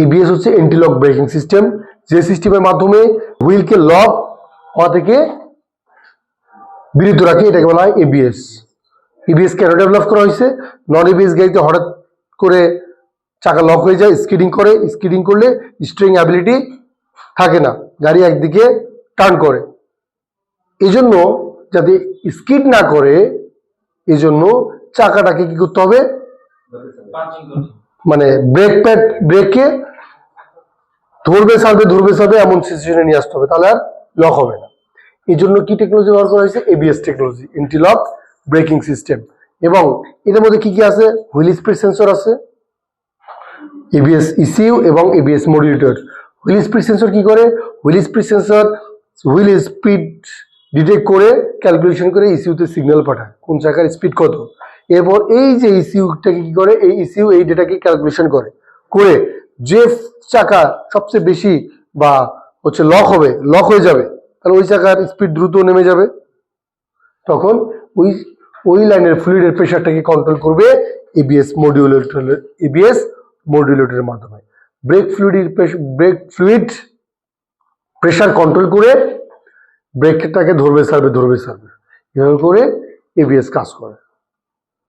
ABS হচ্ছে anti lock braking system, যে সিস্টেমের মাধ্যমে হুইলকে লক হওয়া থেকে বিরত রাখে, এটাকে বলা হয় এবিএস। এবিএস কেন ডেভেলপ করা হয়েছে? নন এবিএস গাড়িতে হঠাৎ করে চাকা লক হয়ে যায়, স্কিডিং করে, স্কিডিং করলে স্টিয়ারিং অ্যাবিলিটি থাকে না, গাড়ি একদিকে টার্ন করে। এই জন্য যাতে স্কিড না করে, এই জন্য চাকাটাকে কি করতে হবে, মানে ব্রেককে ধরবে ছাড়বে এমন সিচুয়েশনে নিয়ে আসতে হবে, তাহলে আর লক হবে না। এই জন্য কি টেকনোলজি ব্যবহার করা হয়েছে? ABS technology, anti lock braking system. এবং এর মধ্যে কি কি আছে? হুইল স্পিড সেন্সর আছে, এবিএস ইসিইউ এবং ABS modulator. Wheel speed sensor কি করে? Wheel speed sensor wheel speed detect করে ক্যালকুলেশন করে ইসিইউতে সিগন্যাল পাঠায় কোন চাকার স্পিড কত। এরপর এই যে ইসিইউটাকে কি করে, এই ইসিইউ এই ডেটাকে ক্যালকুলেশন করে যে চাকা সবচেয়ে বেশি বা হচ্ছে লক হয়ে যাবে, তাহলে ওই চাকার স্পিড দ্রুত নেমে যাবে। তখন ওই লাইনের ফ্লুইডের প্রেশারটাকে কন্ট্রোল করবে এবিএস মডুলেটরের মাধ্যমে। ব্রেক ফ্লুইড প্রেশার কন্ট্রোল করে ব্রেকটাকে ধরবে ছাড়বে এভাবে করে এবিএস কাজ করে।